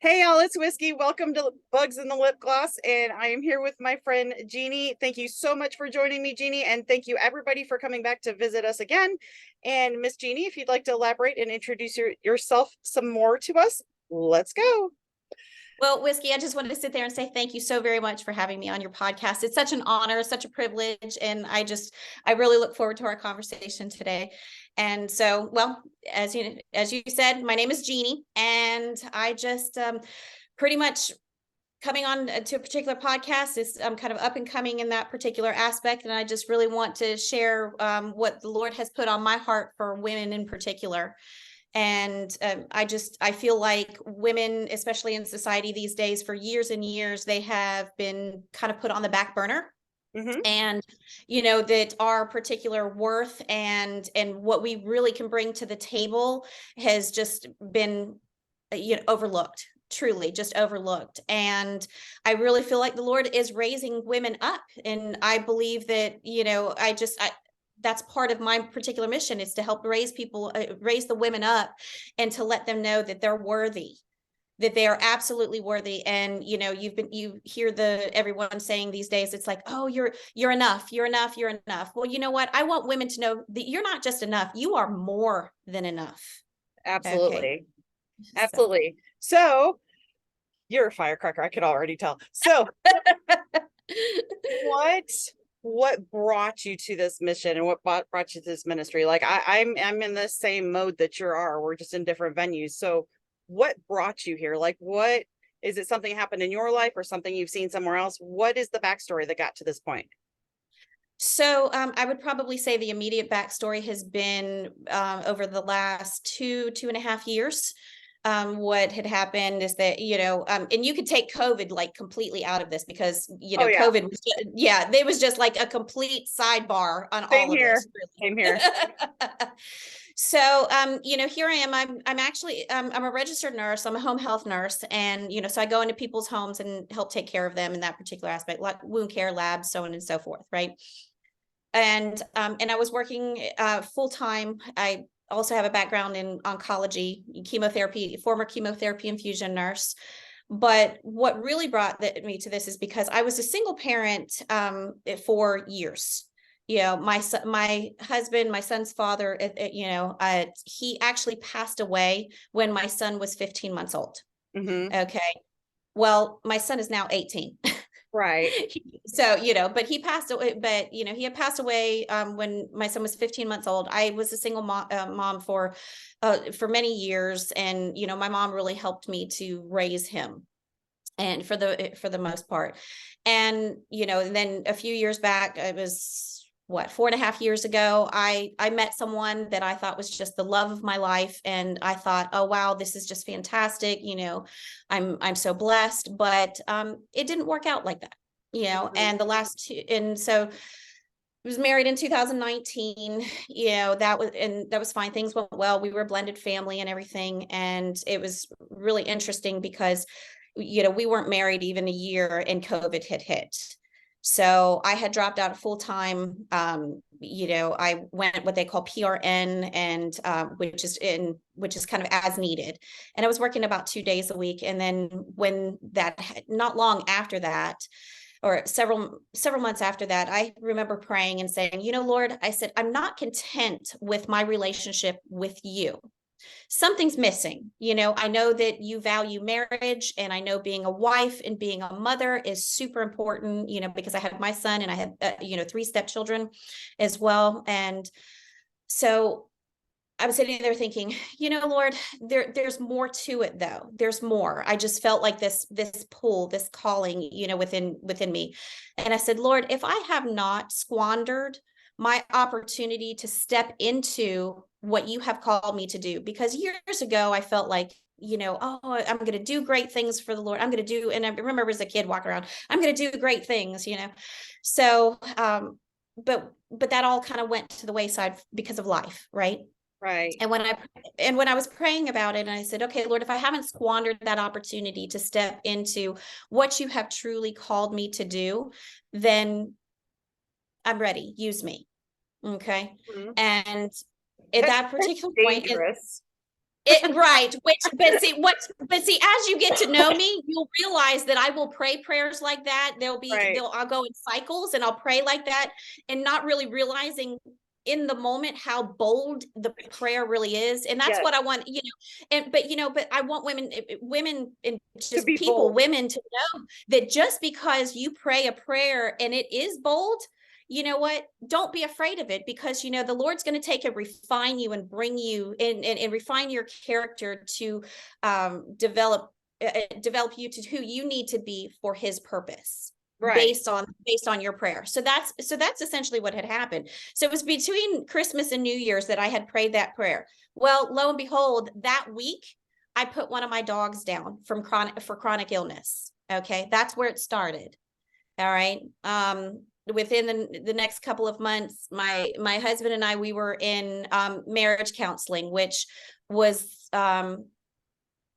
Hey y'all, it's Whiskey. Welcome to Bugs in the Lip Gloss, and I am here with my friend Jeannie. Thank you so much for joining me, Jeannie, and thank you everybody for coming back to visit us again. And Miss Jeannie, if you'd like to elaborate and introduce yourself some more to us, let's go. Well, Whiskey, I just wanted to sit there and say thank you so very much for having me on your podcast. It's such an honor, such a privilege, and I really look forward to our conversation today. And so, well, as you said, my name is Jeannie, and I just pretty much coming on to a particular podcast is kind of up and coming in that particular aspect, and I just really want to share what the Lord has put on my heart for women in particular. And I feel like women, especially in society these days, for years and years, they have been kind of put on the back burner. Mm-hmm. And that our particular worth and what we really can bring to the table has just been overlooked, truly just overlooked. And I really feel like the Lord is raising women up, and I believe that that's part of my particular mission, is to help raise the women up, and to let them know that they're worthy, that they are absolutely worthy. And you hear everyone saying these days, it's like, oh, you're enough, you're enough, you're enough. Well, you know what, I want women to know that you're not just enough, you are more than enough. Okay. Absolutely. So Absolutely. So you're a firecracker, I could already tell. So what what brought you to this mission, and what brought you to this ministry? Like I'm in the same mode that you are. We're just in different venues. So what brought you here? Like, what is it, something happened in your life or something you've seen somewhere else? What is the backstory that got to this point? I would probably say the immediate backstory has been over the last 2.5 years. What had happened is that, and you could take COVID like completely out of this, because, Oh yeah, COVID was there was just like a complete sidebar on same all of here. this, Same really. here. So, here I am. I'm actually, I'm a registered nurse. I'm a home health nurse. And, so I go into people's homes and help take care of them in that particular aspect, like wound care, labs, so on and so forth. Right. And I was working full time. I also have a background in oncology, chemotherapy, former chemotherapy infusion nurse. But what really brought me to this is because I was a single parent for years. My husband, my son's father, he actually passed away when my son was 15 months old. Mm-hmm. Okay. Well, my son is now 18. Right. So, but he passed away, he had passed away when my son was 15 months old. I was a single mom for many years. And, my mom really helped me to raise him, and for the most part. And, and then a few years back, it was 4.5 years ago, I met someone that I thought was just the love of my life. And I thought, oh, wow, this is just fantastic. I'm so blessed, but it didn't work out like that, Mm-hmm. and so I was married in 2019. That was fine. Things went well. We were a blended family and everything. And it was really interesting because, we weren't married even a year and COVID had hit. So I had dropped out full time. I went what they call PRN, and which is kind of as needed. And I was working about 2 days a week. And then not long after that, or several months after that, I remember praying and saying, Lord, I said, I'm not content with my relationship with you. Something's missing. I know that you value marriage, and I know being a wife and being a mother is super important, because I had my son, and I had, 3 stepchildren as well. And so I was sitting there thinking, Lord, there's more to it though. There's more. I just felt like this pull, this calling, within me. And I said, Lord, if I have not squandered my opportunity to step into what you have called me to do, because years ago I felt like, oh, I'm going to do great things for the Lord. I'm going to do, and I remember as a kid walking around, I'm going to do great things, So, but that all kind of went to the wayside because of life, right? Right. And when I was praying about it, and I said, okay, Lord, if I haven't squandered that opportunity to step into what you have truly called me to do, then I'm ready. Use me. Okay. Mhm. And at that That's particular point, dangerous. Right. But see, as you get to know me, you'll realize that I will pray prayers like that. Right. I'll go in cycles and I'll pray like that, and not really realizing in the moment how bold the prayer really is. And that's Yes. what I want, but I want women and To just be people, bold. women, to know that just because you pray a prayer and it is bold, you know what, don't be afraid of it, because the Lord's going to take and refine you and bring you in, and refine your character to develop you to who you need to be for his purpose, Right. based on your prayer. So that's essentially what had happened. So it was between Christmas and New Year's that I had prayed that prayer. Well, lo and behold, that week I put one of my dogs down for chronic illness. Okay, that's where it started. All right. Within the next couple of months, my husband and I, we were in marriage counseling, which was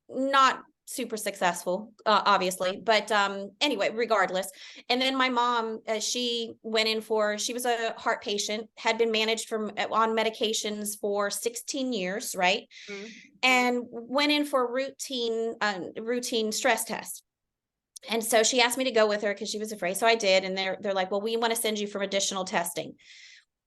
not super successful, obviously, but anyway, regardless. And then my mom, she was a heart patient, had been managed on medications for 16 years, right? Mm-hmm. And went in for a routine stress test. And so she asked me to go with her because she was afraid. So I did. And they're like, well, we want to send you for additional testing.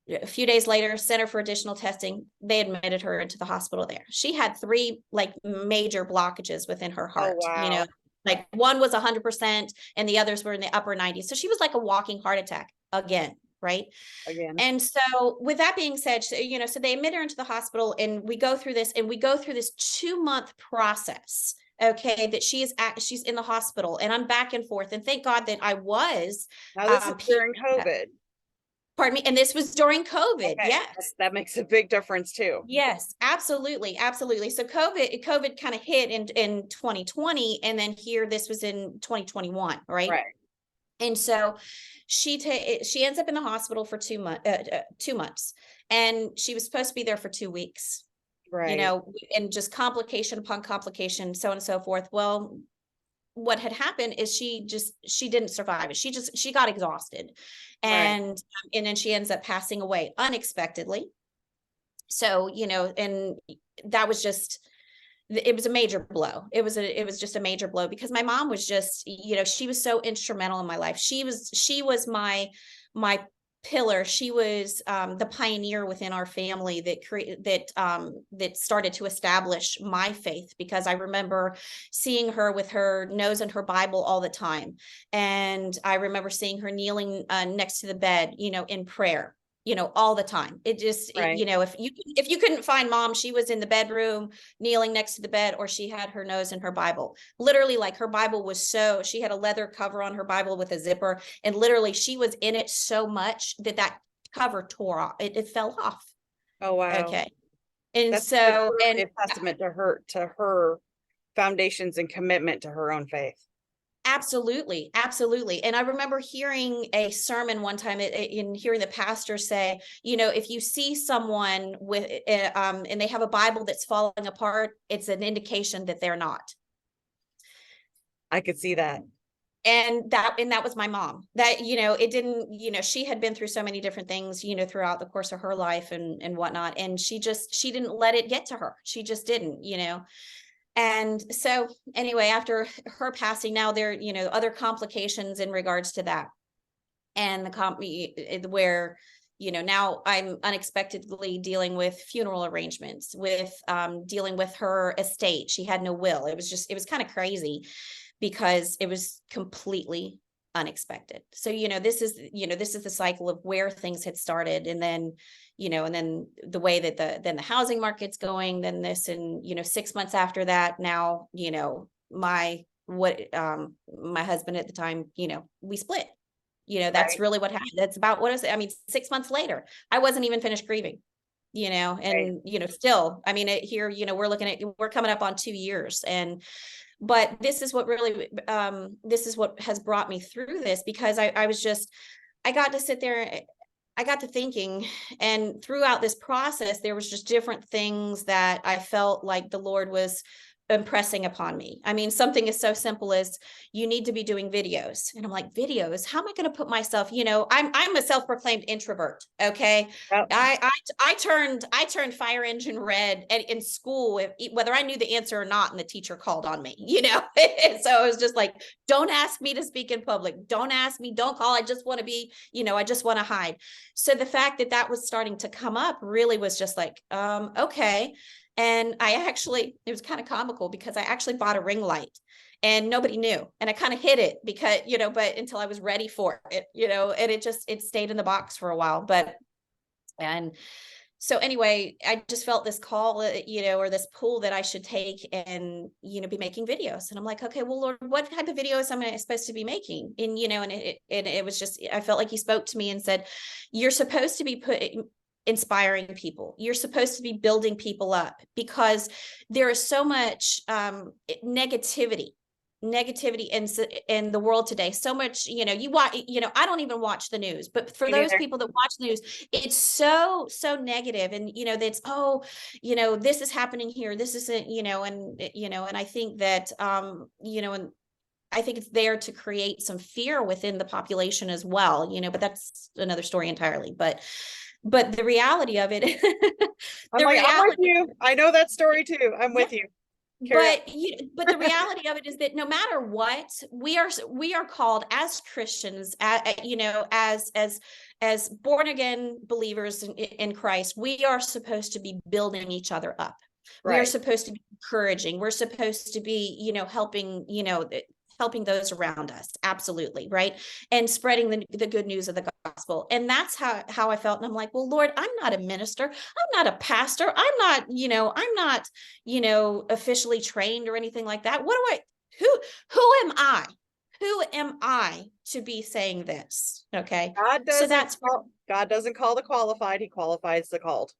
A few days later, sent her for additional testing. They admitted her into the hospital there. She had 3 like major blockages within her Oh, heart. wow. Like one was 100% and the others were in the upper 90s. So she was like a walking heart attack again. Right. Again. And so with that being said, so they admit her into the hospital, and we go through this 2-month process. Okay, that she's in the hospital, and I'm back and forth, and thank God that I was Now this is during COVID. pardon me, and this was during COVID. Okay. Yes. That makes a big difference too. Yes, absolutely, absolutely. So COVID kind of hit in 2020, and then here this was in 2021, right? Right. And so she ends up in the hospital for 2 months, and she was supposed to be there for 2 weeks. Right. And just complication upon complication, so on and so forth. Well, what had happened is she didn't survive it. She got exhausted, Right. and then she ends up passing away unexpectedly. So, and that was just, it was a major blow. It was just a major blow, because my mom was just, she was so instrumental in my life. She was my pillar. She was the pioneer within our family that started to establish my faith, because I remember seeing her with her nose in her Bible all the time. And I remember seeing her kneeling next to the bed, in prayer, all the time. Right. If you couldn't find mom, she was in the bedroom kneeling next to the bed, or she had her nose in her Bible. Literally, like, her Bible was she had a leather cover on her Bible with a zipper, and literally she was in it so much that cover tore off. It fell off. Oh, wow. Okay. And That's so, really and a testament to her foundations and commitment to her own faith. absolutely, absolutely. And I remember hearing a sermon one time, in hearing the pastor say, if you see someone with, and they have a Bible that's falling apart, it's an indication that they're not. I could see that. And that was my mom. That, it didn't, she had been through so many different things, throughout the course of her life and whatnot. And she didn't let it get to her. She just didn't, And so anyway, after her passing, now there, other complications in regards to that. And where, now I'm unexpectedly dealing with funeral arrangements, with dealing with her estate. She had no will. It was kind of crazy, because it was completely unexpected. So, this is the cycle of where things had started, and then, and then the way that the housing market's going, then this, and, 6 months after that, now, my husband at the time, we split. That's Right. really what happened. That's about what is it? I mean, 6 months later, I wasn't even finished grieving, Right. and, still, I mean, here, we're coming up on 2 years, but this is what really, this is what has brought me through this, because I got to sit there, I got to thinking, and throughout this process, there was just different things that I felt like the Lord was impressing upon me. I mean, something as so simple as you need to be doing videos. And I'm like, videos? How am I going to put myself, I'm a self-proclaimed introvert. Okay. Yep. I turned fire engine red in school, whether I knew the answer or not, and the teacher called on me, So it was just like, don't ask me to speak in public. Don't ask me, don't call. I just want to be, I just want to hide. So the fact that that was starting to come up really was just like, okay. And it was kind of comical because I actually bought a ring light and nobody knew. And I kind of hid it because, but until I was ready for it, and it stayed in the box for a while. And so anyway, I just felt this call, or this pull that I should take and, be making videos. And I'm like, okay, well, Lord, what type of videos am I supposed to be making? And, and it was just, I felt like he spoke to me and said, you're supposed to be inspiring people. You're supposed to be building people up because there is so much negativity in the world today. So much, you watch, I don't even watch the news, but for those people that watch the news, it's so negative. And, that's, this is happening here. This isn't, and I think that, and I think it's there to create some fear within the population as well, but that's another story entirely. But the reality of it, I'm with you. I know that story too. I'm with you. But the reality of it is that no matter what, we are called as Christians, as born again believers in Christ, we are supposed to be building each other up. Right. We are supposed to be encouraging. We're supposed to be, helping those around us. Absolutely. Right. And spreading the good news of the gospel. And that's how I felt. And I'm like, well, Lord, I'm not a minister. I'm not a pastor. I'm not, officially trained or anything like that. Who am I? Who am I to be saying this? Okay. God doesn't call the qualified. He qualifies the called.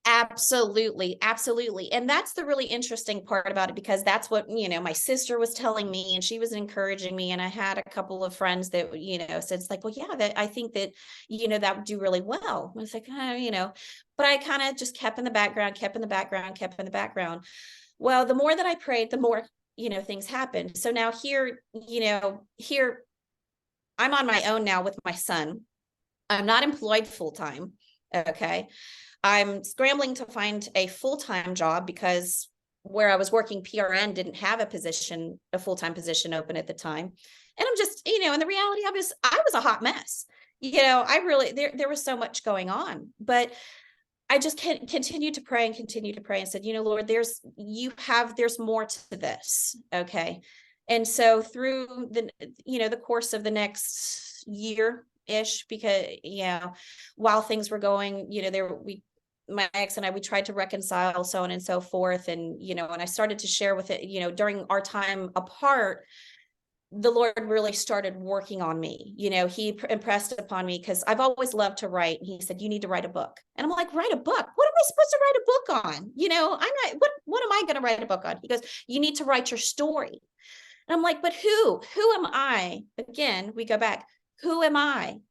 Absolutely. Absolutely. And that's the really interesting part about it, because that's what, my sister was telling me, and she was encouraging me. And I had a couple of friends that, said, it's like, well, yeah, that I think that, that would do really well. I was like, but I kind of just kept in the background. Well, the more that I prayed, the more, things happened. So now here I'm on my own now with my son. I'm not employed full time. Okay. I'm scrambling to find a full-time job because where I was working PRN didn't have a full-time position open at the time. And I'm just, and the reality of it is I was a hot mess. There was so much going on, but I just continue to pray and said, Lord, there's more to this. Okay. And so through the course of the next year-ish, because, while things were going, my ex and I, we tried to reconcile, so on and so forth. And, and I started to share with it, during our time apart, the Lord really started working on me. He impressed upon me, because I've always loved to write. And he said, you need to write a book. And I'm like, write a book? What am I supposed to write a book on? I'm not, what am I going to write a book on? He goes, you need to write your story. And I'm like, but who am I? Again, we go back. Who am I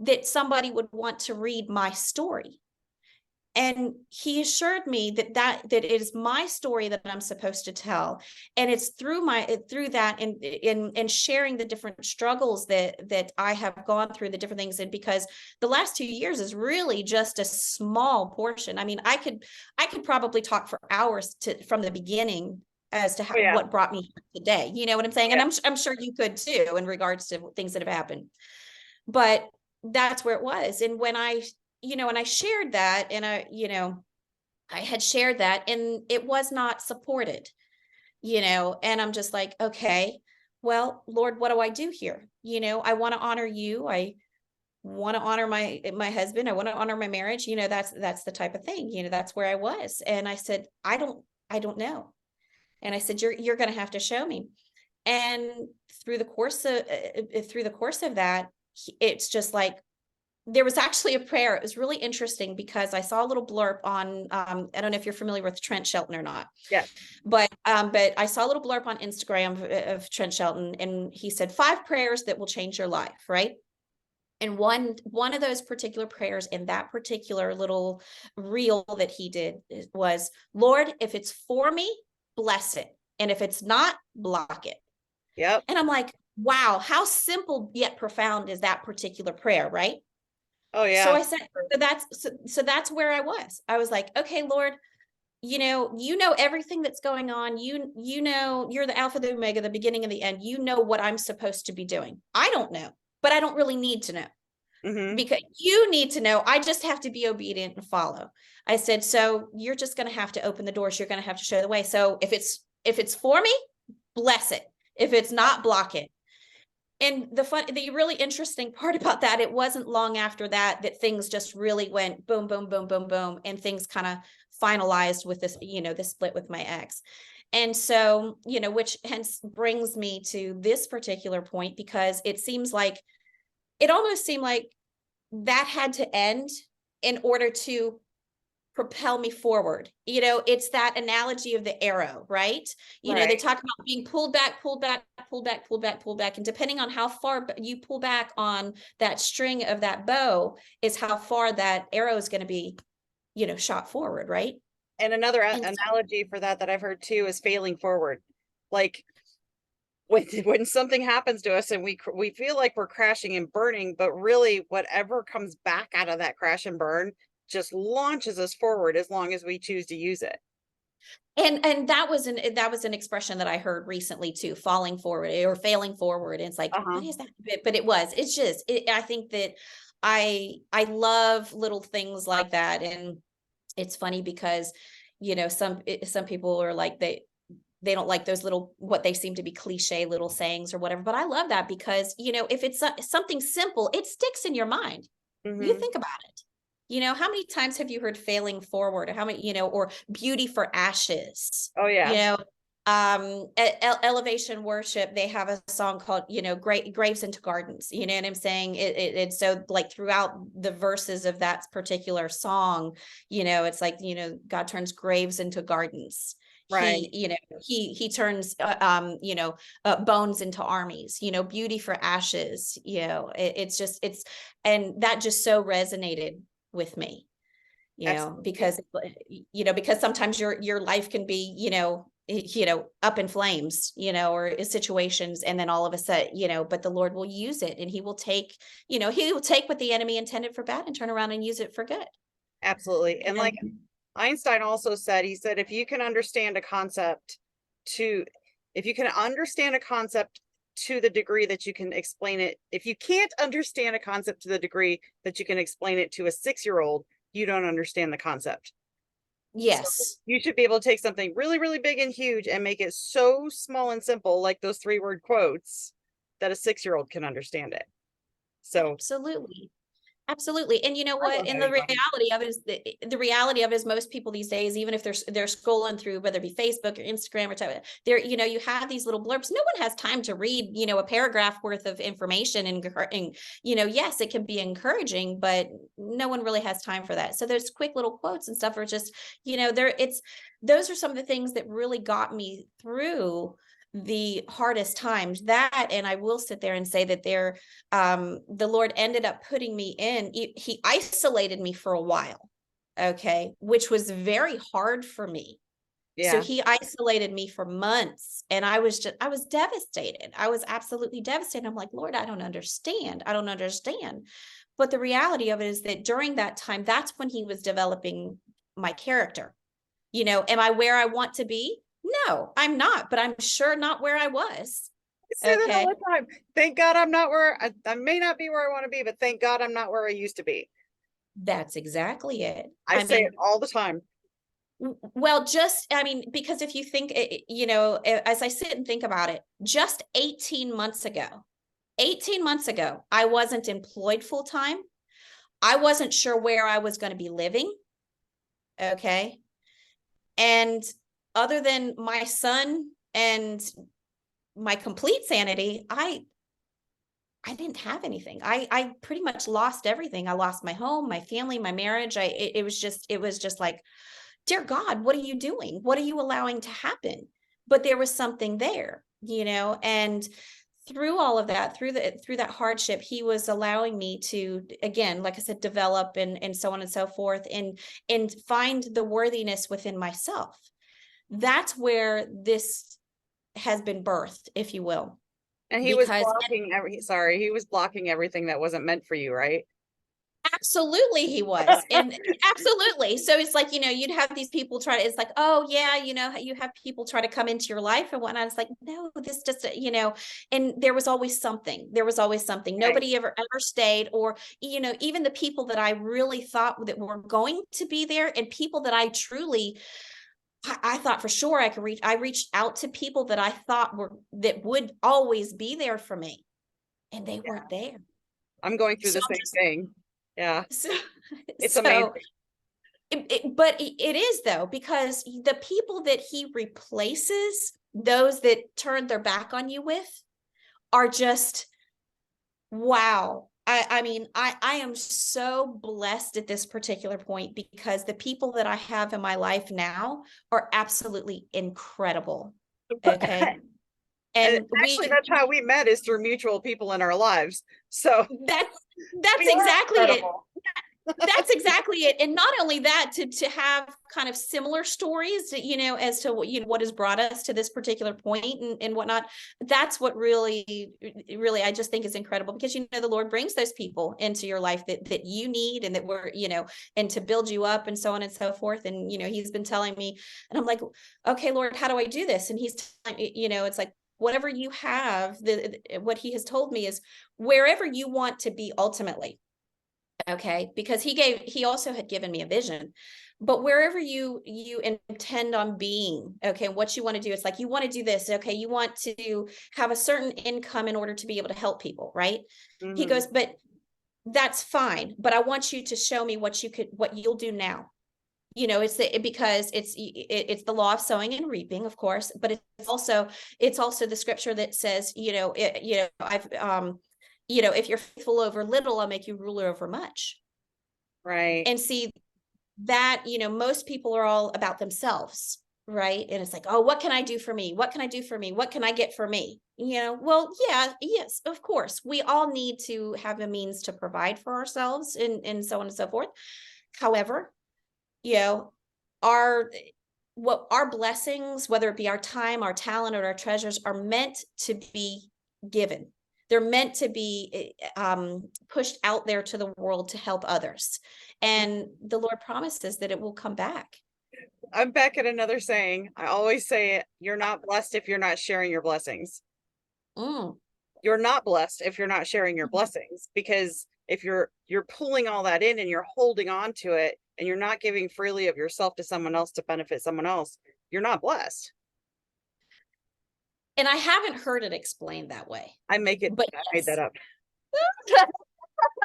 that somebody would want to read my story? And he assured me that it is my story that I'm supposed to tell. And it's through that and sharing the different struggles that I have gone through, the different things. And because the last 2 years is really just a small portion. I mean, I could probably talk for hours from the beginning as to what brought me here today. You know what I'm saying? Yeah. And I'm sure you could too, in regards to things that have happened. But that's where it was. And when I and I shared that, and I had shared that, and it was not supported, and I'm just like, okay, well, Lord, what do I do here? I want to honor you. I want to honor my husband. I want to honor my marriage. That's the type of thing, that's where I was. And I said, I don't know. And I said, you're going to have to show me. And through the course of that, it's just like, there was actually a prayer. It was really interesting because I saw a little blurb on, I don't know if you're familiar with Trent Shelton or not. Yeah. But I saw a little blurb on Instagram of Trent Shelton, and he said 5 prayers that will change your life, right? And one of those particular prayers in that particular little reel that he did was, Lord, if it's for me, bless it. And if it's not, block it. Yep. And I'm like, wow, how simple yet profound is that particular prayer, right? Oh So yeah. I said, so that's where I was. I was like, okay, Lord, you know everything that's going on. You know, you're the Alpha, the Omega, the beginning and the end. You know what I'm supposed to be doing. I don't know, but I don't really need to know, Mm-hmm. because you need to know. I just have to be obedient and follow. I said, so you're just going to have to open the doors. You're going to have to show the way. So if it's for me, bless it. If it's not, block it. And the really interesting part about that, it wasn't long after that things just really went boom, boom, boom, boom, boom, and things kind of finalized with this, this split with my ex. And so, which hence brings me to this particular point, because it almost seemed like that had to end in order to propel me forward. It's that analogy of the arrow, right? They Right. talk about being pulled back, pulled back, pulled back, pulled back, pulled back. And depending on how far you pull back on that string of that bow is how far that arrow is going to be, shot forward, right? And another And analogy for that I've heard too is failing forward. Like when something happens to us and we feel like we're crashing and burning, but really whatever comes back out of that crash and burn just launches us forward as long as we choose to use it. and that was an expression that I heard recently too, falling forward or failing forward. And it's like, Uh-huh. what is that? But it's just, I think that I love little things like that. And it's funny because, some people are like, they don't like those little, what they seem to be cliche little sayings or whatever. But I love that because, if it's something simple, it sticks in your mind. You Mm-hmm. think about it. How many times have you heard failing forward, or how many, or beauty for ashes? Oh You yeah. know, Elevation Worship, they have a song called, Graves into Gardens. You know what I'm saying? It's so like throughout the verses of that particular song, it's like, God turns graves into gardens. Right. He turns bones into armies, beauty for ashes. And that just so resonated with me, Absolutely. because sometimes your life can be, up in flames, or situations, and then all of a sudden, but the Lord will use it, and he will take what the enemy intended for bad and turn around and use it for good. Absolutely. And like And Einstein also said, he said, if you can understand a concept to, if you can understand a concept to the degree that you can explain it, if you can't understand a concept to the degree that you can explain it to a 6-year-old, you don't understand the concept. So yes, you should be able to take something really, really big and huge and make it so small and simple, like those 3-word quotes, that a 6-year-old can understand it. So absolutely. Absolutely. And you know I what? love And the having fun. reality of it is the reality of it is most people these days, even if they're scrolling through, whether it be Facebook or Instagram or type, there, you have these little blurbs. No one has time to read, a paragraph worth of information, and yes, it can be encouraging, but no one really has time for that. So there's quick little quotes and stuff are just, those are some of the things that really got me through the hardest times. That, and I will sit there and say that the Lord ended up putting me in, he isolated me for a while, okay, which was very hard for me. So Yeah, he isolated me for months, and I was devastated. I was absolutely devastated. I'm like, Lord, I don't understand. I don't understand. But the reality of it is that during that time, that's when he was developing my character. Am I where I want to be? No, I'm not, but I'm sure not where I was. I say that all Okay. the time. Thank God I'm not where I may not be where I want to be, but thank God I'm not where I used to be. That's exactly it. I I say it mean, all the time. well, I mean, because if you think, as I sit and think about it, just 18 months ago, I wasn't employed full time. I wasn't sure where I was going to be living. Okay. And other than my son and my complete sanity, I didn't have anything. I pretty much lost everything. I lost my home, my family, my marriage. It was just like, dear God, what are you doing? What are you allowing to happen? But there was something there, and through all of that, through that hardship, he was allowing me to, again, like I said, develop and so on and so forth, and find the worthiness within myself. that's where this has been birthed, if you will. And he was Because he was blocking everything that wasn't meant for you, right? absolutely he was. And absolutely. So it's like, you'd have these people try to, it's like, oh yeah, you have people try to come into your life and whatnot. It's like, no, this just, and there was always something. Right. Nobody ever stayed, or, even the people that I really thought that were going to be there, and people that I truly, I thought for sure I could reach. I reached out to people that I thought that would always be there for me, and they weren't there. I'm going through So the same thing. Yeah. so, It's so amazing. but it is, though, because the people that he replaces, those that turned their back on you with, are just, wow. I mean, I am so blessed at this particular point, because the people that I have in my life now are absolutely incredible. Okay. And And actually, that's how we met, is through mutual people in our lives. So that's we are exactly it. incredible. That's exactly it. And not only that, to have kind of similar stories, as to what has brought us to this particular point, and whatnot. That's what really, really, I just think is incredible, because, the Lord brings those people into your life that you need, and that we're, and to build you up, and so on and so forth. And, he's been telling me, and I'm like, okay, Lord, how do I do this? And he's telling me, it's like, whatever you have, what he has told me is, wherever you want to be ultimately. Okay, because he also had given me a vision, but wherever you intend on being, okay, what you want to do, it's like, you want to do this, okay, you want to have a certain income in order to be able to help people, right? He Mhm. goes, but that's fine, but I want you to show me what you'll do now. Because it's the law of sowing and reaping, of course, but it's also the scripture that says, I've if you're faithful over little, I'll make you ruler over much. Right. And see that, most people are all about themselves, right? And it's like, oh, what can I do for me? What can I do for me? What can I get for me? Well, yeah, yes, of course. We all need to have a means to provide for ourselves, and so on and so forth. However, you know, our our blessings, whether it be our time, our talent, or our treasures, are meant to be given. They're meant to be pushed out there to the world to help others. And the Lord promises that it will come back. I'm back at another saying. I always say it. You're not blessed if you're not sharing your blessings. Mm. You're not blessed if you're not sharing your blessings, because if you're pulling all that in and you're holding on to it and you're not giving freely of yourself to someone else to benefit someone else, you're not blessed. And I haven't heard it explained that way, I but made that yes. up.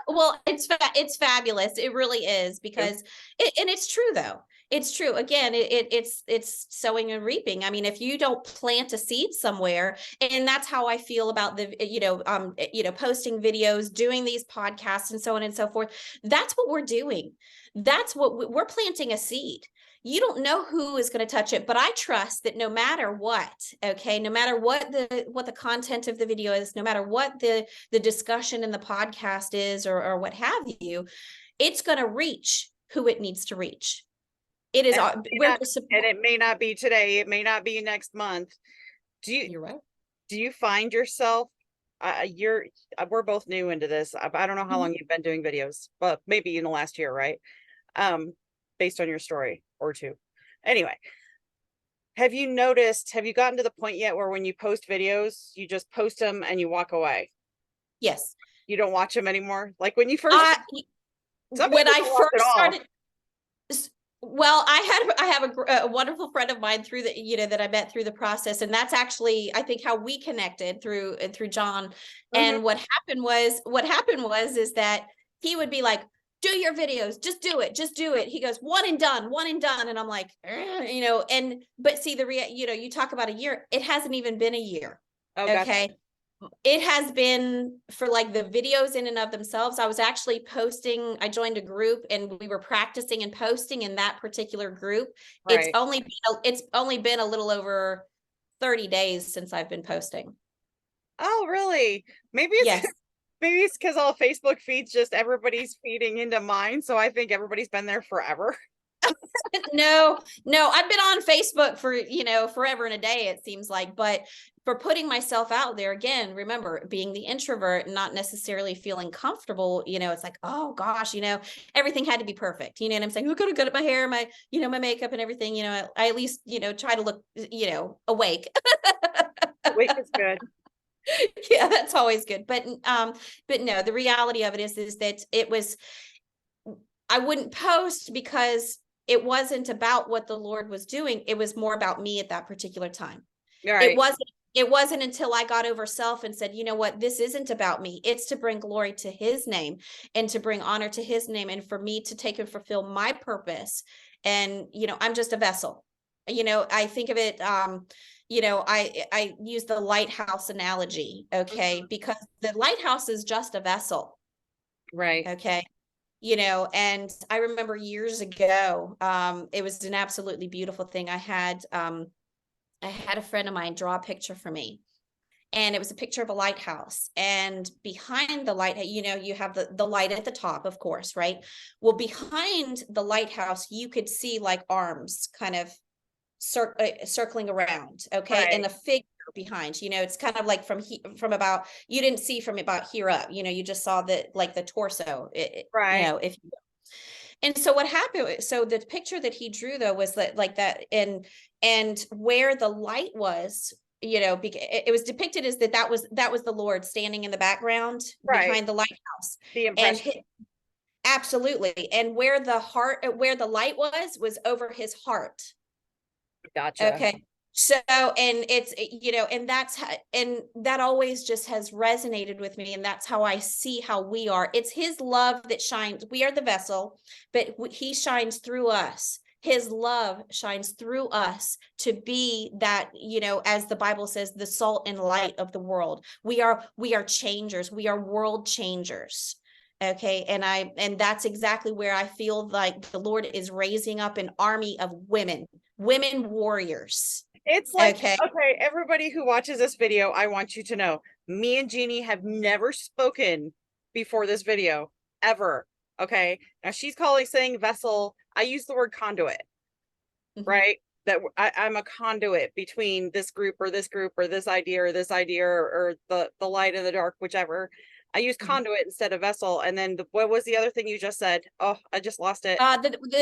Well, it's fabulous. It really is, because and it's true, though. It's true. Again, it's sowing and reaping. I mean, if you don't plant a seed somewhere, and that's how I feel about posting videos, doing these podcasts, and so on and so forth. That's what we're doing. That's what we're planting, a seed. You don't know who is going to touch it, but I trust that no matter what, okay, no matter what the content of the video is, no matter what the discussion in the podcast is, or what have you, it's going to reach who it needs to reach. It is, And we're it may not be today, it may not be next month. You're right. Do you find yourself, we're both new into this. I don't know how Mhm. long you've been doing videos, but maybe in the last year, right? Based on your story or two. Anyway, have you gotten to the point yet where when you post videos, you just post them and you walk away? Yes. You don't watch them anymore? Like when you first, I some When people I don't watch it first all. started, well, I have a wonderful friend of mine through that I met through the process, and that's actually, I think, how we connected through John. Mhm. And what happened was is that he would be like, do your videos, just do it, just do it. He goes, one and done, one and done. And I'm like, and but see, you talk about a year, it hasn't even been a year. Oh, gotcha. Okay. It has been, for like the videos in and of themselves. I was actually posting, I joined a group, and we were practicing and posting in that particular group. Right. It's only been a little over 30 days since I've been posting. Oh, really? Maybe it's Yes. maybe it's because all Facebook feeds, just everybody's feeding into mine. So I think everybody's been there forever. No, I've been on Facebook for, forever and a day, it seems like, but for putting myself out there again, remember being the introvert, not necessarily feeling comfortable, it's like, oh gosh, everything had to be perfect. You know what I'm saying? Look at good at my hair, my makeup and everything, I at least, try to look, awake. Wake is good. Yeah, that's always good. But no, the reality of it is that I wouldn't post because it wasn't about what the Lord was doing. It was more about me at that particular time. All It right. wasn't it wasn't until I got over self and said, you know what, this isn't about me. It's to bring glory to his name and to bring honor to his name and for me to take and fulfill my purpose. And, I'm just a vessel. I think of it, I use the lighthouse analogy, okay, Mhm. because the lighthouse is just a vessel. Right. Okay. And I remember years ago, it was an absolutely beautiful thing. I had a friend of mine draw a picture for me, and it was a picture of a lighthouse. And behind the light, you have the light at the top, of course, right? Well, behind the lighthouse, you could see like arms kind of circling around, okay, and Right. a figure behind. It's kind of like from about, you didn't see from about here up. You just saw the like the torso. Right. If and so what happened, so the picture that he drew though was that like that, and where the light was, it was depicted as that was the Lord standing in the background Right. behind the lighthouse. The And impression. absolutely, and where the light was over his heart. Gotcha. Okay. So, and it's, and that's how, and that always just has resonated with me. And that's how I see how we are. It's his love that shines. We are the vessel, but he shines through us. His love shines through us to be that, as the Bible says, the salt and light of the world. We are changers. We are world changers. Okay. And that's exactly where I feel like the Lord is raising up an army of women warriors. It's like, Okay. okay, everybody who watches this video, I want you to know, me and Jeannie have never spoken before this video, ever. Okay. Now she's calling saying vessel. I use the word conduit, Mhm. right? That I'm a conduit between this group or this group or this idea or this idea or the light and the dark, whichever. I use Mhm. conduit instead of vessel. And then what was the other thing you just said? Oh, I just lost it.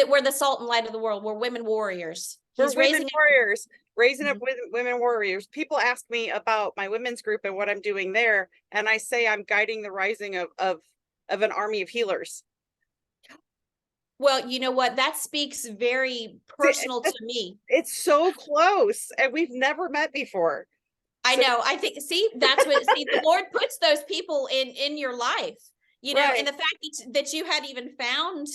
We're the salt and light of the world. We're women warriors. We're He's women raising warriors, raising up Mhm. women warriors. People ask me about my women's group and what I'm doing there, and I say I'm guiding the rising of an army of healers. Well, you know what? That speaks very See, personal to me. it's so close, and we've never met before. I So know. I think, see, the Lord puts those people in your life, and right, the fact that you had even found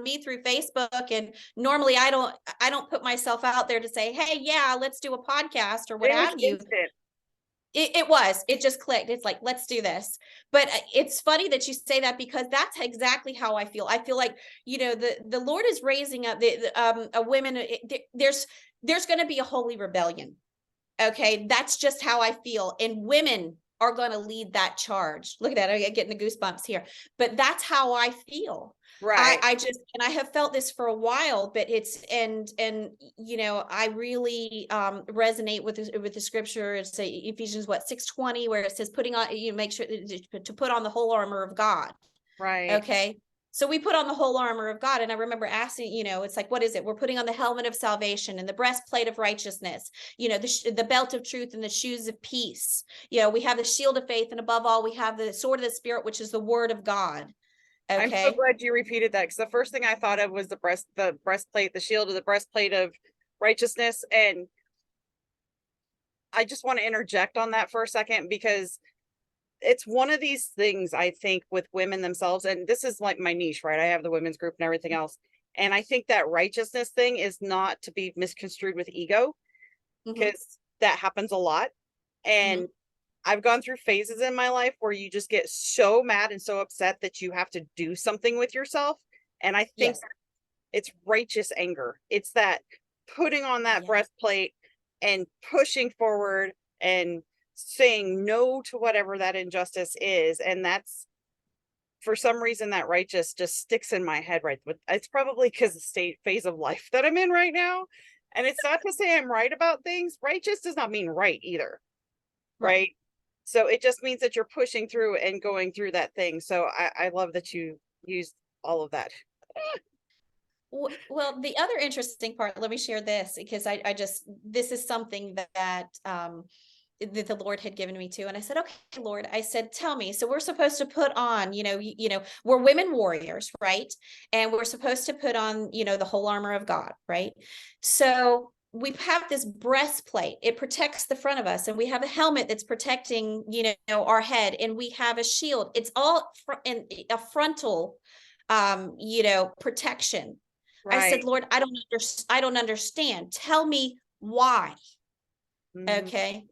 me through Facebook. And normally I don't put myself out there to say, hey, yeah, let's do a podcast or what it was have you. instant. It just clicked. It's like, let's do this. But it's funny that you say that, because that's exactly how I feel. I feel like, the Lord is raising up a women. There's going to be a holy rebellion. Okay. That's just how I feel. And women are going to lead that charge. Look at that. I get getting the goosebumps here, but that's how I feel. Right. And I have felt this for a while, but I really resonate with the scripture. It's Ephesians 6:20, where it says putting on, make sure to put on the whole armor of God. Right. Okay. So we put on the whole armor of God. And I remember asking, it's like, what is it? We're putting on the helmet of salvation and the breastplate of righteousness, the belt of truth and the shoes of peace. We have the shield of faith. And above all, we have the sword of the spirit, which is the word of God. I'm so Okay. glad you repeated that, because the first thing I thought of was the breastplate, the shield of the breastplate of righteousness. And I just want to interject on that for a second, because it's one of these things, I think, with women themselves, and this is like my niche, right? I have the women's group and everything else. And I think that righteousness thing is not to be misconstrued with ego, Mm-hmm. because that happens a lot. Mm-hmm. And I've gone through phases in my life where you just get so mad and so upset that you have to do something with yourself. And I think Yes. it's righteous anger. It's that putting on that Yeah. breastplate and pushing forward and saying no to whatever that injustice is. And that's for some reason that righteous just sticks in my head, right? But it's probably because the state phase of life that I'm in right now. And it's not to say I'm right about things. Righteous does not mean right either. Right. Right. So it just means that you're pushing through and going through that thing. So I love that you used all of that. Well, the other interesting part, let me share this because I just, this is something that that the Lord had given me too. And I said, okay, Lord, I said, tell me. So we're supposed to put on, we're women warriors, right? And we're supposed to put on, the whole armor of God, right? So we have this breastplate, it protects the front of us, and we have a helmet that's protecting, our head, and we have a shield. It's all in a frontal, protection. I said, Right. Lord, I don't understand. Tell me why. Mhm. Okay.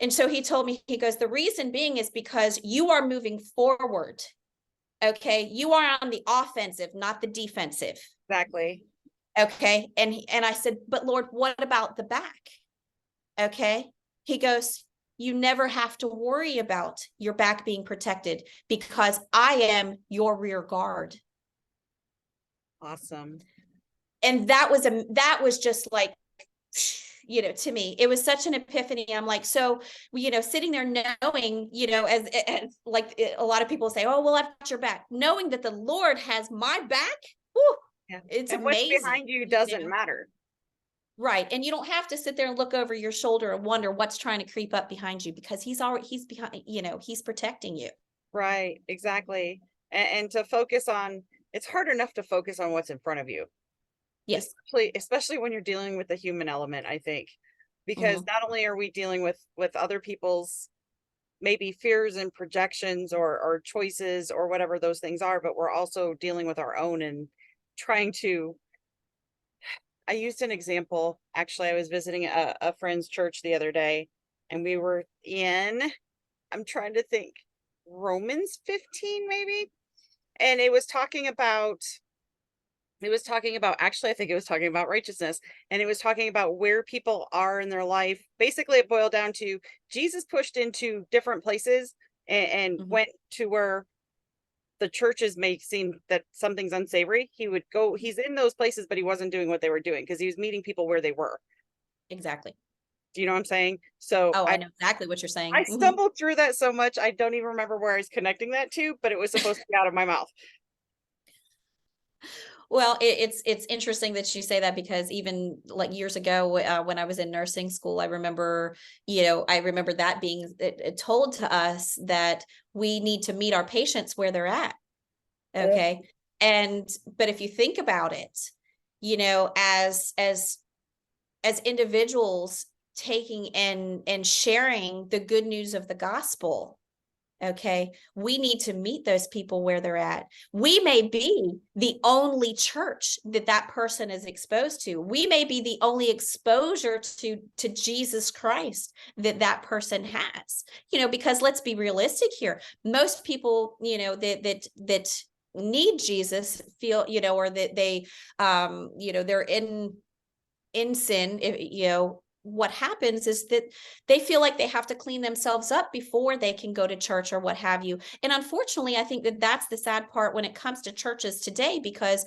And so he told me, he goes, the reason being is because you are moving forward. Okay. You are on the offensive, not the defensive. Exactly. Okay. And I said, but Lord, what about the back? Okay. He goes, you never have to worry about your back being protected because I am your rear guard. Awesome. And that was just like, to me, it was such an epiphany. I'm like, so, sitting there knowing, as like a lot of people say, oh, well, I've got your back, knowing that the Lord has my back. Whew, Yeah. it's And what's amazing, behind you doesn't matter. right? And you don't have to sit there and look over your shoulder and wonder what's trying to creep up behind you because he's behind, he's protecting you. Right. Exactly. And to focus on, it's hard enough to focus on what's in front of you, Yes. especially when you're dealing with the human element, I think, because Hmm. not only are we dealing with other people's maybe fears and projections or choices or whatever those things are, but we're also dealing with our own and trying to. I used an example. Actually, I was visiting a friend's church the other day, and we were in, I'm trying to think, Romans 15, maybe. And it was talking about actually, I think it was talking about righteousness, and it was talking about where people are in their life. Basically, it boiled down to Jesus pushed into different places and Hmm. went to where the churches may seem that something's unsavory. He would go, he's in those places, but he wasn't doing what they were doing because he was meeting people where they were. Exactly. Do you know what I'm saying? So Oh, I I know exactly what you're I saying. Hmm. stumbled through that so much I don't even remember where I was connecting that to, but it was supposed to be out of my mouth. Well, it's interesting that you say that because even like years ago, when I was in nursing school, I remember, that being told to us that we need to meet our patients where they're at. Yeah. Okay. But if you think about it, as individuals taking and sharing the good news of the gospel, okay, we need to meet those people where they're at. We may be the only church that person is exposed to. We may be the only exposure to Jesus Christ that person has. Because let's be realistic here. Most people, that need Jesus feel, or that they, they're in sin, if, what happens is that they feel like they have to clean themselves up before they can go to church or what have you. And unfortunately, I think that that's the sad part when it comes to churches today, because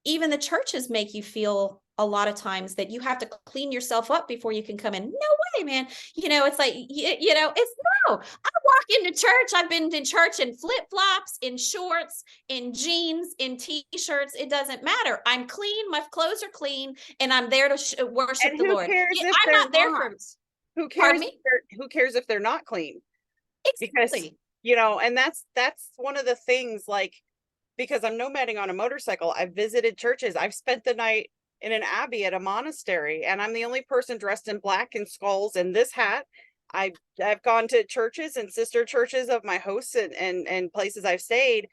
even the churches make you feel a lot of times that you have to clean yourself up before you can come in. No way, man. It's like, it's no. I walk into church. I've been in church in flip-flops, in shorts, in jeans, in t-shirts. It doesn't matter. I'm clean. My clothes are clean, and I'm there to worship And the who Lord. cares if I'm they're not there not? for, Who pardon cares me? who cares if they're not clean? Because Exactly. and that's one of the things, like, because I'm nomading on a motorcycle, I've visited churches. I've spent the night in an abbey at a monastery, and I'm the only person dressed in black and skulls and this hat. I've gone to churches and sister churches of my hosts and places I've stayed,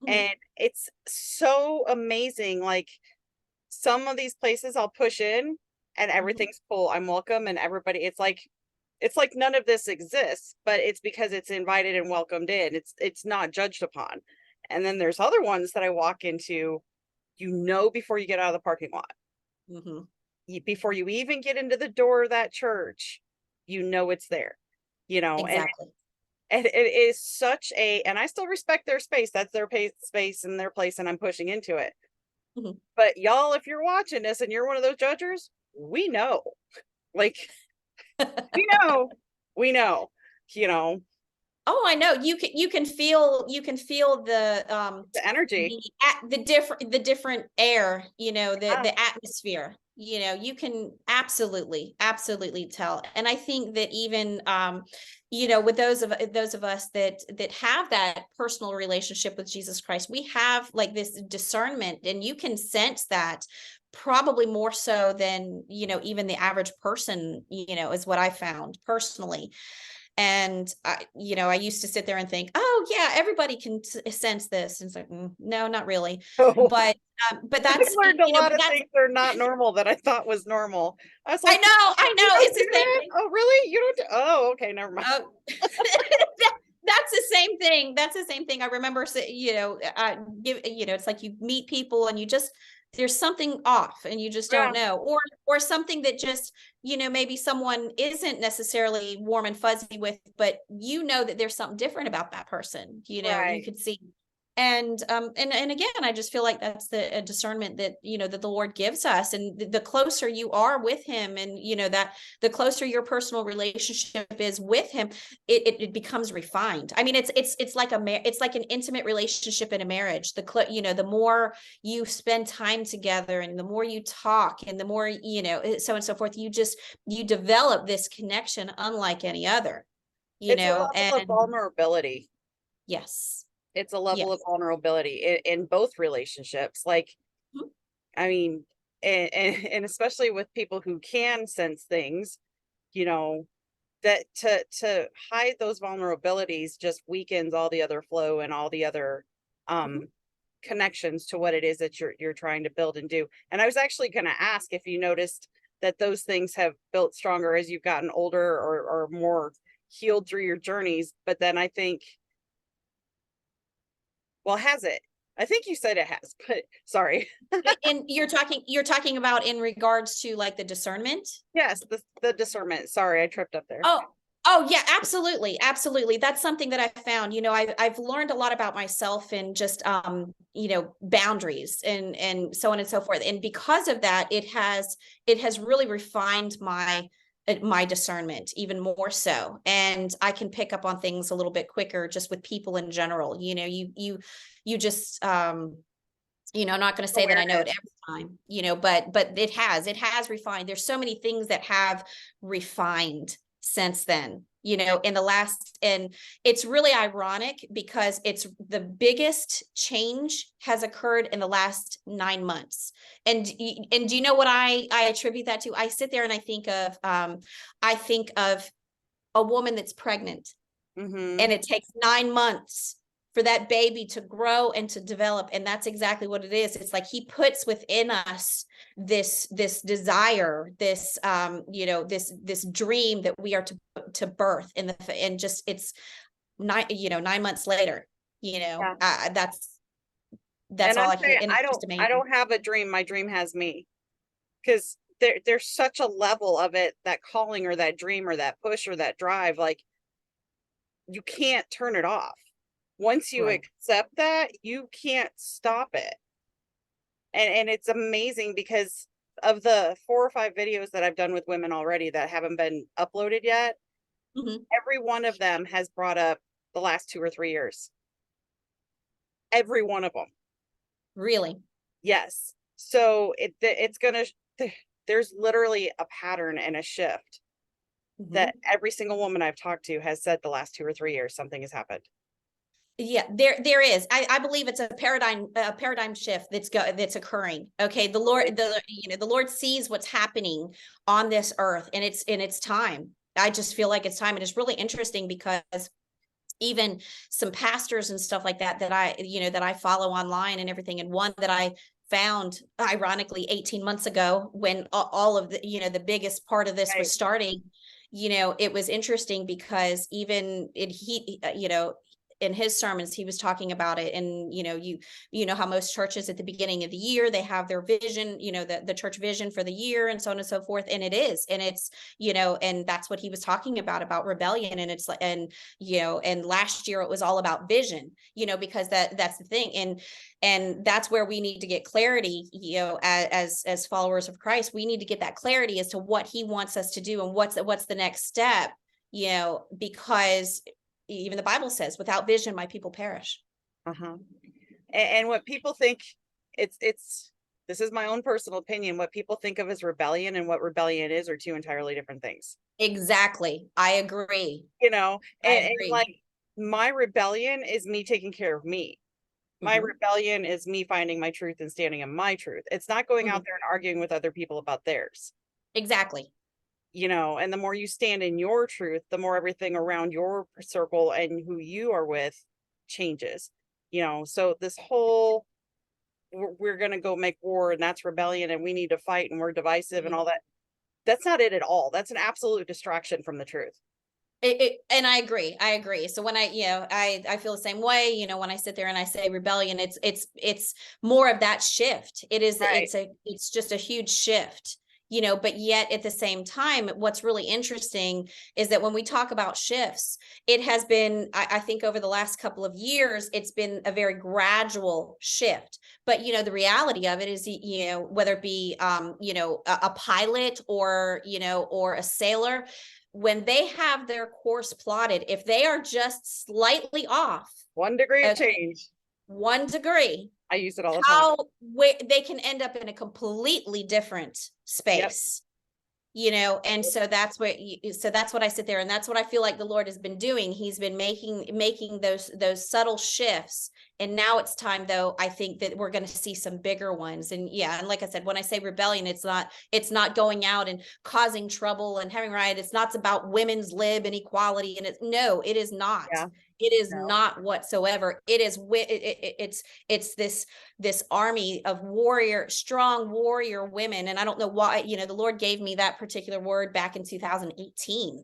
Mhm. and it's so amazing. Like, some of these places I'll push in and Mhm. everything's cool. I'm welcome, and everybody, it's like none of this exists, but it's because it's invited and welcomed in. It's not judged upon. And then there's other ones that I walk into, before you get out of the parking lot, Mhm. before you even get into the door of that church, it's there. And Exactly. And it is such a, and I still respect their space. That's their space and their place, and I'm pushing into it. Mhm. But y'all, if you're watching this and you're one of those judges, we know. Like, we know, you know, Oh, I know. You can feel the energy. the different air, Ah, the atmosphere. You can absolutely tell. And I think that even with those of us that have that personal relationship with Jesus Christ, we have like this discernment, and you can sense that probably more so than even the average person, is what I found personally. And I used to sit there and think, oh yeah, everybody can sense this. And it's like, no, not really. so But I've that's, learned a lot but of that's, things that are not normal that I thought was normal. I was like, I you know, don't it's do the same that? thing. Oh, really? You don't do, oh, okay, never mind. Oh, that's the same thing. That's the same thing. I remember, it's like you meet people and there's something off and you just don't Yeah, know, or something that just, maybe someone isn't necessarily warm and fuzzy with, but that there's something different about that person. You right. could see. And again, I just feel like that's the discernment that, that the Lord gives us. And the closer you are with him, and, that the closer your personal relationship is with him, it becomes refined. I mean, it's like it's like an intimate relationship in a marriage. The more you spend time together, and the more you talk, and the more, so on and so forth, you develop this connection unlike any other, It's a level and of vulnerability. yes, It's a level of yes. vulnerability in both relationships. Like, Mhm. I mean, and especially with people who can sense things, you know, that to hide those vulnerabilities just weakens all the other flow and all the other Mhm. um connections to what it is that you're trying to build and do. And I was actually going to ask if you noticed that those things have built stronger as you've gotten older, or more healed through your journeys. But then I think, well, has it? I think you said it has, but sorry. And you're talking about in regards to like the discernment. Yes, the discernment. Sorry, I tripped up there. Oh, oh yeah, absolutely. Absolutely. That's something that I found, I've learned a lot about myself, and just, boundaries, and so on and so forth. And because of that, it has really refined my discernment even more so. And I can pick up on things a little bit quicker just with people in general. You just, I'm not going to say that I know it Awareness. every time, but it has refined. There's so many things that have refined since then, in the last, and it's really ironic because it's the biggest change has occurred in the last 9 months. And do you know what I attribute that to? I sit there and I think of a woman that's pregnant, Mm-hmm. and it takes 9 months for that baby to grow and to develop. And that's exactly what it is. It's like he puts within us this desire, this dream that we are to birth and just it's 9 months later, Yeah. that's And all I'm I can, saying and it's just I amazing. don't have a dream. My dream has me. Because there's such a level of it, that calling or that dream or that push or that drive, like, you can't turn it off. Once you Right. accept that, you can't stop it. And it's amazing because of the 4 or 5 videos that I've done with women already that haven't been uploaded yet, Mhm. every one of them has brought up the last 2 or 3 years. Every one of them. Really. Yes. So it's gonna there's literally a pattern and a shift that Mhm. every single woman I've talked to has said the last 2 or 3 years something has happened. Yeah, there is. I believe it's a paradigm shift that's occurring. Okay. The Lord sees what's happening on this earth, and it's time. I just feel like it's time. And it's really interesting because even some pastors and stuff like that I follow online and everything. And one that I found ironically 18 months ago, when all of the biggest part of this was Right. starting, it was interesting because even in his sermons, he was talking about it. And, you know how most churches at the beginning of the year, they have their vision, the church vision for the year and so on and so forth. And it's, and that's what he was talking about rebellion. And it's like, and, and last year it was all about vision, because that's the thing. And that's where we need to get clarity, as followers of Christ. We need to get that clarity as to what he wants us to do and what's the next step, because even the Bible says, without vision, my people perish. Uh-huh. And what people think, it's this is my own personal opinion, what people think of as rebellion and what rebellion is are two entirely different things. Exactly. I agree. And like my rebellion is me taking care of me. My rebellion is me finding my truth and standing in my truth. It's not going out there and arguing with other people about theirs. Exactly. And the more you stand in your truth, the more everything around your circle and who you are with changes. So this whole we're going to go make war and that's rebellion and we need to fight and we're divisive and all that. That's not it at all. That's an absolute distraction from the truth. And I agree. So when I feel the same way, when I sit there and I say rebellion, it's more of that shift. Right. It's just a huge shift, but yet at the same time, what's really interesting is that when we talk about shifts, it has been, I think over the last couple of years, it's been a very gradual shift. But, the reality of it is, whether it be, a pilot or, or a sailor, when they have their course plotted, if they are just slightly off 1 degree of change, 1 degree, I use it all the time. They can end up in a completely different space. And so that's what I sit there, and that's what I feel like the Lord has been doing. He's been making those subtle shifts. And now it's time, though, I think that we're going to see some bigger ones. And and like I said, when I say rebellion, it's not going out and causing trouble and having riot. It's not about women's lib and equality. And it is not. Yeah. It is No. not whatsoever. It is it's this army of strong warrior women. And I don't know why, the Lord gave me that particular word back in 2018,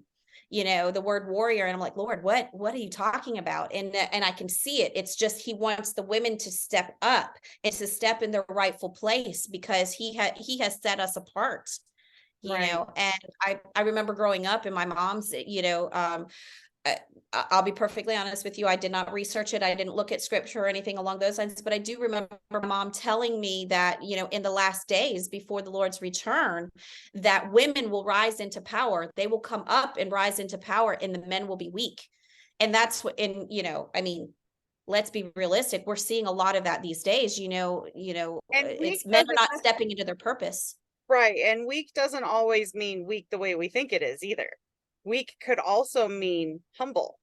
the word warrior. And I'm like, Lord, what are you talking about? And I can see it. It's just, he wants the women to step up and to step in their rightful place, because he has set us apart, Right. And I remember growing up in my mom's, I'll be perfectly honest with you. I did not research it. I didn't look at scripture or anything along those lines, but I do remember mom telling me that, in the last days before the Lord's return, that women will rise into power. They will come up and rise into power, and the men will be weak. And that's what, and, I mean, let's be realistic. We're seeing a lot of that these days, And it's men are not stepping into their purpose. Right. And weak doesn't always mean weak the way we think it is either. Weak could also mean humble.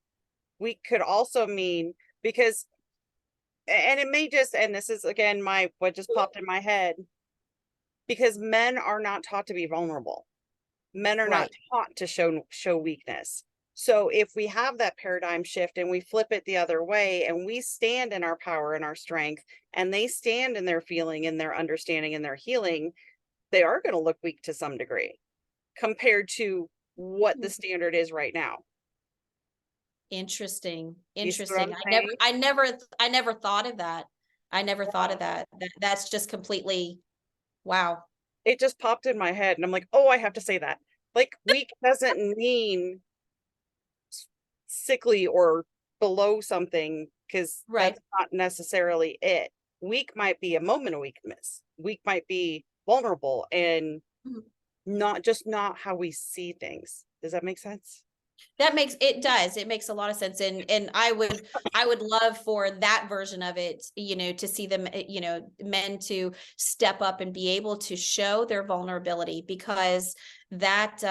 Weak could also mean, because, and it may just, and this is again what just popped in my head, because men are not taught to be vulnerable. Men are not taught to show weakness. So if we have that paradigm shift and we flip it the other way and we stand in our power and our strength, and they stand in their feeling and their understanding and their healing, they are going to look weak to some degree compared to what the standard is right now. Interesting. I never thought of that. I never thought of that. That's just completely, wow. It just popped in my head and I'm like, oh, I have to say that. Like, weak doesn't mean sickly or below something, because that's not necessarily it. Weak might be a moment of weakness. Weak might be vulnerable and not how we see things. Does that make sense? It does. It makes a lot of sense. And I would love for that version of it, to see them, men to step up and be able to show their vulnerability, because that's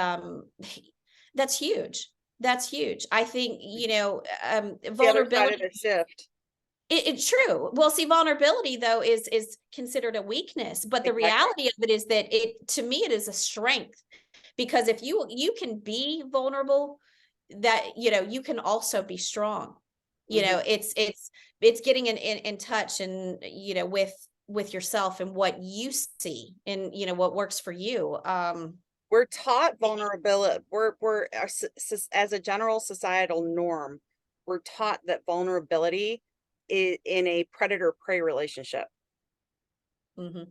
huge. That's huge. I think, vulnerability. The shift. It's true. Well, see, vulnerability though is considered a weakness, but the reality of it is that to me, it is a strength, because if you can be vulnerable, that, you can also be strong. It's getting in touch and, with yourself and what you see and, what works for you. We're taught vulnerability. We're as a general societal norm, we're taught that vulnerability is in a predator-prey relationship Mm-hmm.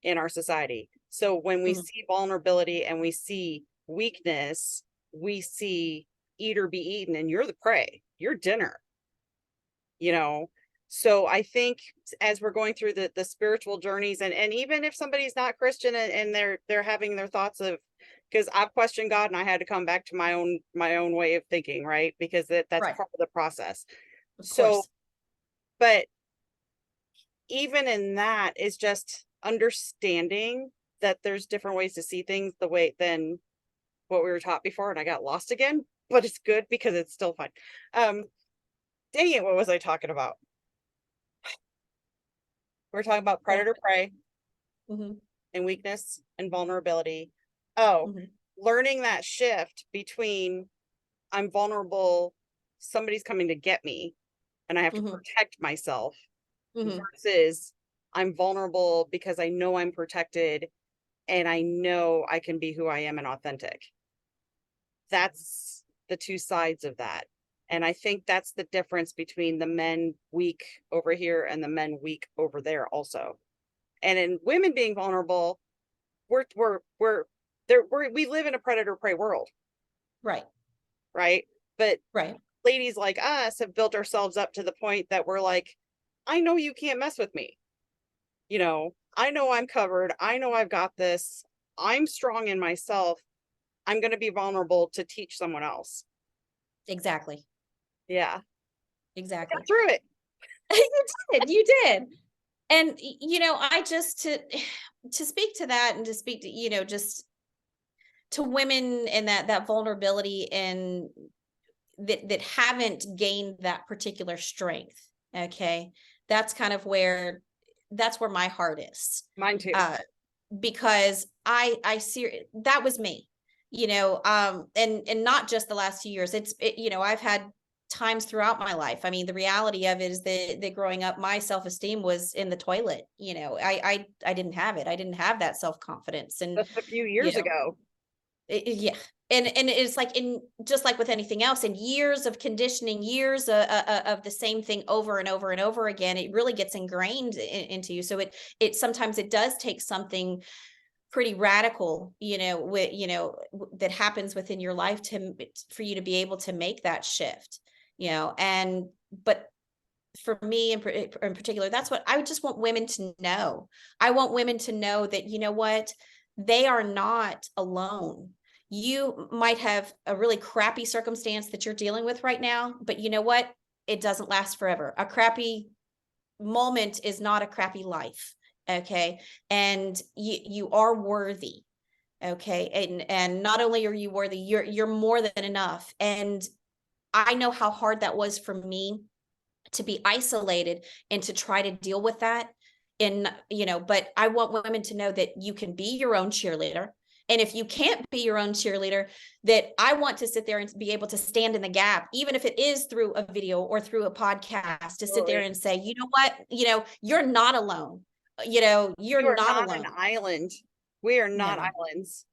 in our society. So when we Mm-hmm. see vulnerability and we see weakness, we see eat or be eaten, and you're the prey, you're dinner, you know. So I think as we're going through the spiritual journeys, and even if somebody's not Christian, and they're having their thoughts of, because I've questioned God and I had to come back to my own way of thinking, right? Because that's Right. part of the process. Of So, course. but even in that is just understanding that there's different ways to see things the way than what we were taught before, and I got lost again, but it's good because it's still fun. Um, Dang it, what was I talking about? We're talking about Yeah. predator prey Mm-hmm. and weakness and vulnerability. Oh, Mm-hmm. learning that shift between I'm vulnerable, somebody's coming to get me, and I have to Mm-hmm. protect myself, Mm-hmm. versus I'm vulnerable because I know I'm protected and I know I can be who I am and authentic. That's the two sides of that. And I think that's the difference between the men weak over here and the men weak over there also. And in women being vulnerable, we live in a predator prey world, Right. right? But Right. ladies like us have built ourselves up to the point that we're like, I know you can't mess with me. I know I'm covered. I know I've got this. I'm strong in myself. I'm going to be vulnerable to teach someone else. Exactly. Yeah. I got Exactly. through it. You did. And I just to speak to that, and to speak to, just to women, and that vulnerability, and that haven't gained that particular strength. Okay. That's kind of where that's where my heart is. Mine too. Uh because I see that was me, and not just the last few years. I've had times throughout my life. I mean, the reality of it is that growing up, my self-esteem was in the toilet. I didn't have it. I didn't have that self-confidence. And Just a few you years know ago. yeah. And it's like, in just like with anything else, in years of conditioning, years of the same thing over and over and over again, it really gets ingrained into you. So it sometimes it does take something pretty radical, that happens within your life for you to be able to make that shift, and but for me in particular, that's what I would just want women to know. I want women to know that, what, they are not alone. You might have a really crappy circumstance that you're dealing with right now, but you know what? It doesn't last forever. A crappy moment is not a crappy life. Okay. And you are worthy. Okay. And not only are you worthy, you're more than enough. And I know how hard that was for me to be isolated and to try to deal with that. But I want women to know that you can be your own cheerleader. And if you can't be your own cheerleader, that I want to sit there and be able to stand in the gap, even if it is through a video or through a podcast, to sit there Totally. and say, you know what, you're not alone. You're You are not not an alone. island. We are not No, islands.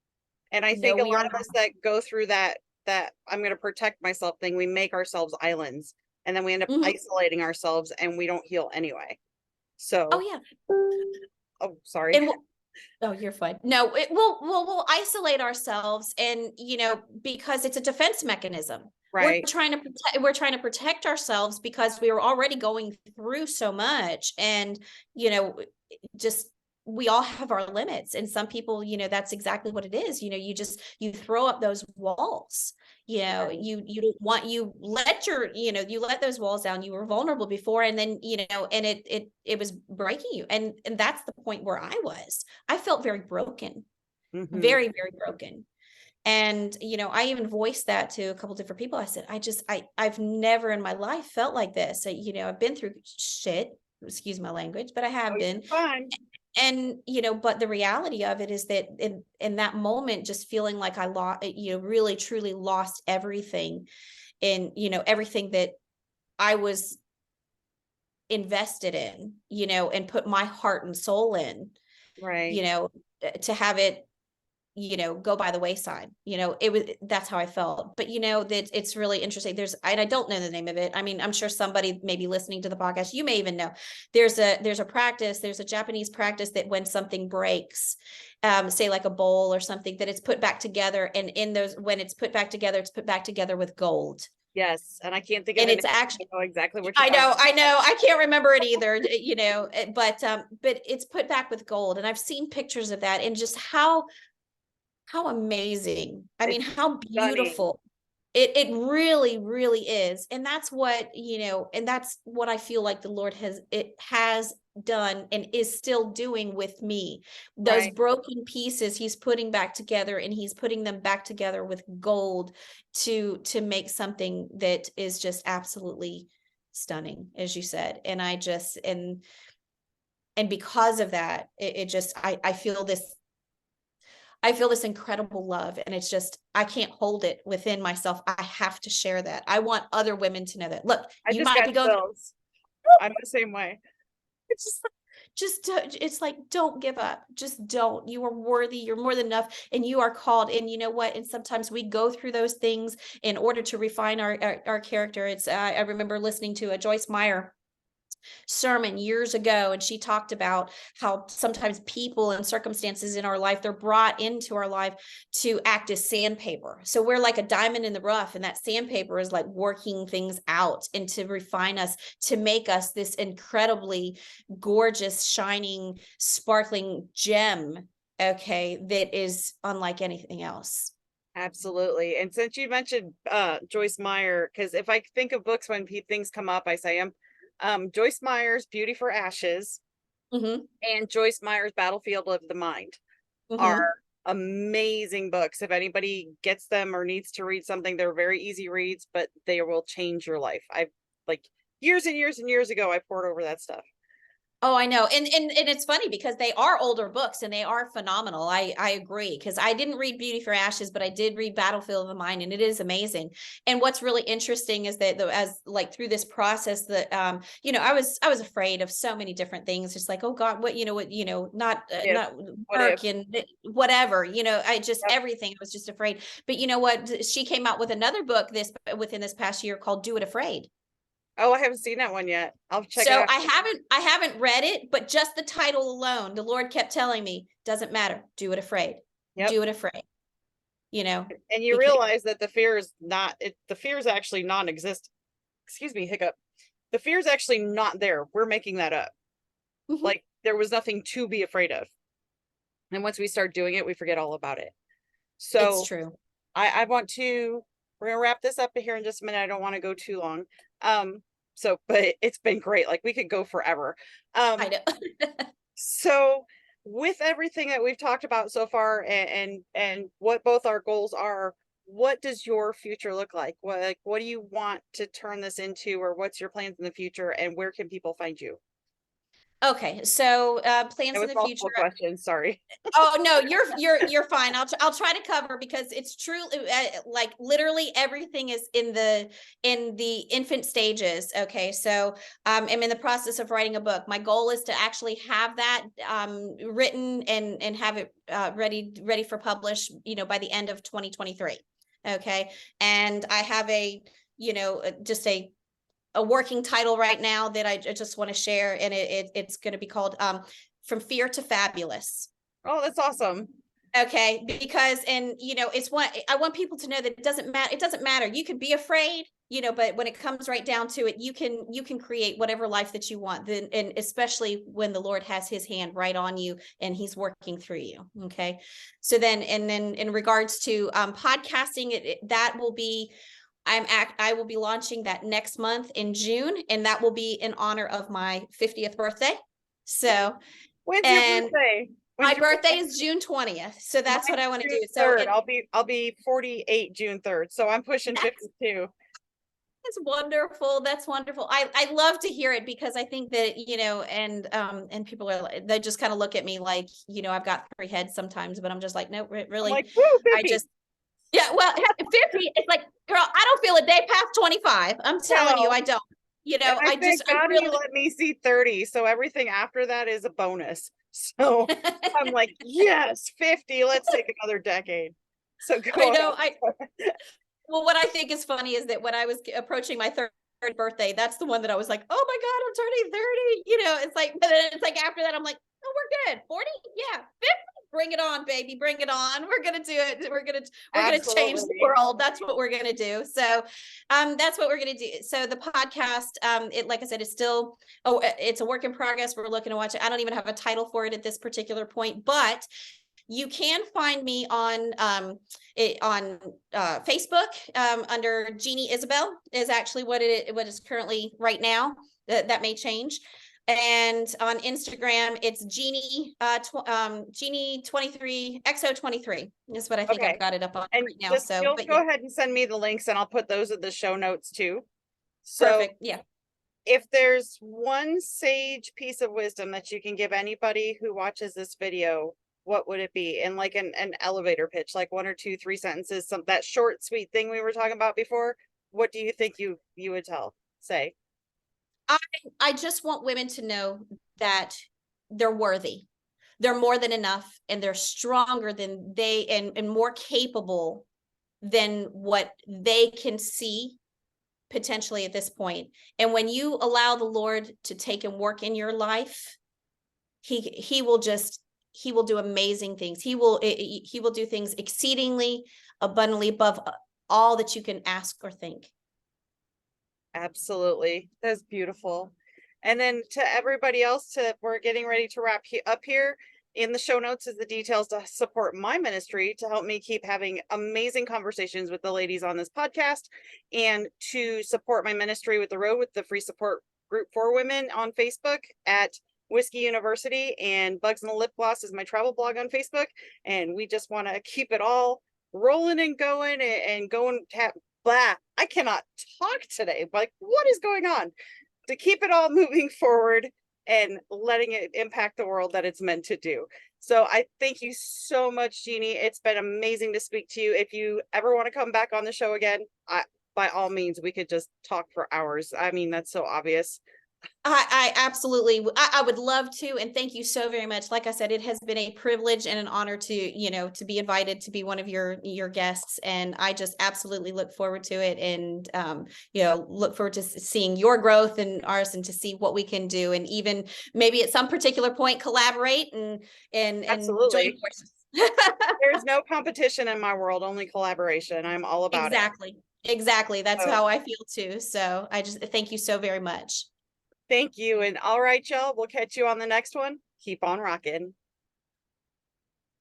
And I no, think a we are lot of not. us that go through that I'm going to protect myself thing, we make ourselves islands, and then we end up Mhm. isolating ourselves and we don't heal anyway. Oh So, yeah. oh, sorry. And oh, you're fine. No, we'll isolate ourselves, and because it's a defense mechanism. Right. We're trying to protect ourselves because we were already going through so much, and you know just we all have our limits, and some people, that's exactly what it is. You throw up those walls. Right. You don't want, you let those walls down. You were vulnerable before, and then and it was breaking you, and that's the point where I felt very broken, Hmm. very, very broken. And I even voiced that to a couple different people. I said, I've never in my life felt like this. I've been through shit, excuse my language, but I Oh, have you're been. fine. And but the reality of it is that in that moment, just feeling like I lost, really truly lost everything, in everything that I was invested in, and put my heart and soul in, Right. to have it go by the wayside. That's how I felt. But that it's really interesting. And I don't know the name of it. I mean, I'm sure somebody maybe listening to the podcast, you may even know. There's a Japanese practice that when something breaks, say like a bowl or something, that it's put back together. And when it's put back together, it's put back together with gold. Yes. And I can't think of And the it's name. actually, I know exactly what you're talking about. I know, I can't remember it either, but it's put back with gold. And I've seen pictures of that, and just how amazing. I mean, It's how stunning. beautiful. It really, really is. And that's what, and that's what I feel like the Lord has done and is still doing with me. Those Right. broken pieces he's putting back together, and he's putting them back together with gold to make something that is just absolutely stunning, as you said. And and because of that, it just, I feel this incredible love, and it's just, I can't hold it within myself. I have to share that. I want other women to know that. Look, I you just might got be going through, chills. I'm the same way. it's it's like, don't give up. Just don't. You are worthy. You're more than enough, and you are called. And you know what? And sometimes we go through those things in order to refine our character. It's, I remember listening to a Joyce Meyer sermon years ago, and she talked about how sometimes people and circumstances in our life, they're brought into our life to act as sandpaper. So we're like a diamond in the rough, and that sandpaper is like working things out and to refine us, to make us this incredibly gorgeous, shining, sparkling gem, okay, that is unlike anything else. Absolutely. And since you mentioned Joyce Meyer, because if I think of books when things come up, I say them. Joyce Meyer's Beauty for Ashes Mm-hmm. and Joyce Meyer's Battlefield of the Mind are Mm-hmm. amazing books. If anybody gets them or needs to read something, they're very easy reads, but they will change your life. I've like years and years and years ago, I poured over that stuff. Oh, I know. And it's funny because they are older books and they are phenomenal. I agree, because I didn't read Beauty for Ashes, but I did read Battlefield of the Mind, and it is amazing. And what's really interesting is that as like through this process that I was afraid of so many different things. Just like, oh God, If, not what if? work and whatever, I just, Yep. everything, I was just afraid. But you know what? She came out with another book within this past year called Do It Afraid. Oh, I haven't seen that one yet. I'll check it So out. I haven't read it, but just the title alone, the Lord kept telling me, doesn't matter. Do it afraid. Yep. Do it afraid. You know, And you because realize that the fear is not it, the fear is actually non-existent. Excuse me, hiccup. The fear is actually not there. We're making that up. Mhm. Like there was nothing to be afraid of. And once we start doing it, we forget all about it. It's So true. I want to, we're gonna wrap this up here in just a minute. I don't want to go too long. But it's been great. Like we could go forever. I Um, know. so with everything that we've talked about so far and what both our goals are, what does your future look like? What do you want to turn this into, or what's your plans in the future, and where can people find you? Okay, so That plans in was the future. multiple questions. Sorry. Oh no, you're fine. I'll try to cover, because it's truly like literally everything is in the infant stages. Okay, so I'm in the process of writing a book. My goal is to actually have that written and have it ready for publish, by the end of 2023. Okay, and I have just a working title right now that I just want to share, and it's going to be called From Fear to Fabulous. Oh, that's awesome. Okay, because it's what I want people to know, that it doesn't matter. You can be afraid, but when it comes right down to it, you can create whatever life that you want. Then, and especially when the Lord has his hand right on you and he's working through you. Okay. So then in regards to podcasting, that will be, I will be launching that next month in June, and that will be in honor of my 50th birthday. So, When's your and birthday? my When's your birthday birthday? is June 20th. So that's what Mine's I want to June do. So 3rd. I'll be 48 June 3rd. So I'm pushing that's 52. that's wonderful. That's wonderful. I love to hear it, because I think that, and people they just kind of look at me like, I've got three heads sometimes, but I'm just like, no, I'm really. like, woo, I 50. just, yeah, well, 50, it's like, girl, I don't feel a day past 25. I'm telling you, No. I don't. And I I thank just, I God he really, let me see 30. So everything after that is a bonus. So I'm like, yes, 50, let's take another decade. So go I know. ahead. Well, what I think is funny is that when I was approaching my third birthday, that's the one that I was like, oh my God, I'm turning 30. It's like, but then it's like after that, I'm like, oh, we're good. 40? Yeah. 50? Bring it on, baby. Bring it on. We're gonna do it. We're gonna change the Absolutely. world. That's what we're gonna do. So that's what we're gonna do. So the podcast, it, like I said, it's still it's a work in progress. We're looking to watch it. I don't even have a title for it at this particular point, but you can find me on Facebook under Jeannie Isabel is actually what is currently right now. That may change. And on Instagram, it's Jeannie Jeannie 23 XO 23 is what I think I've Okay. got it up on And right now. just So, you'll but go yeah, ahead and send me the links and I'll put those in the show notes too. So perfect. Yeah. if there's one sage piece of wisdom that you can give anybody who watches this video, what would it be? In like an elevator pitch, like 1 or 2, 3 sentences, some that short, sweet thing we were talking about before. What do you think you would say? I just want women to know that they're worthy. They're more than enough and they're stronger than they and more capable than what they can see potentially at this point. And when you allow the Lord to take and work in your life, he will do amazing things. He will do things exceedingly abundantly above all that you can ask or think. Absolutely. That's beautiful. And then to everybody else, we're getting ready to wrap up here. In the show notes is the details to support my ministry to help me keep having amazing conversations with the ladies on this podcast, and to support my ministry with the road with the free support group for women on Facebook at Whiskey University, and Bugs and the Lip Gloss is my travel blog on Facebook. And we just want to keep it all rolling and going and going. Blah, I cannot talk today. Like, what is going on? To keep it all moving forward and letting it impact the world that it's meant to do. So I thank you so much, Jeannie. It's been amazing to speak to you. If you ever want to come back on the show again, by all means, we could just talk for hours. I mean, that's so obvious. I absolutely, I would love to. And thank you so very much. Like I said, it has been a privilege and an honor to be invited to be one of your guests. And I just absolutely look forward to it. And, look forward to seeing your growth and ours, and to see what we can do. And even maybe at some particular point, collaborate and join Absolutely. forces. There's no competition in my world, only collaboration. I'm all about Exactly. Exactly. That's it. So how I feel too. So I just thank you so very much. thank you. And all right, y'all, we'll catch you on the next one. Keep on rocking.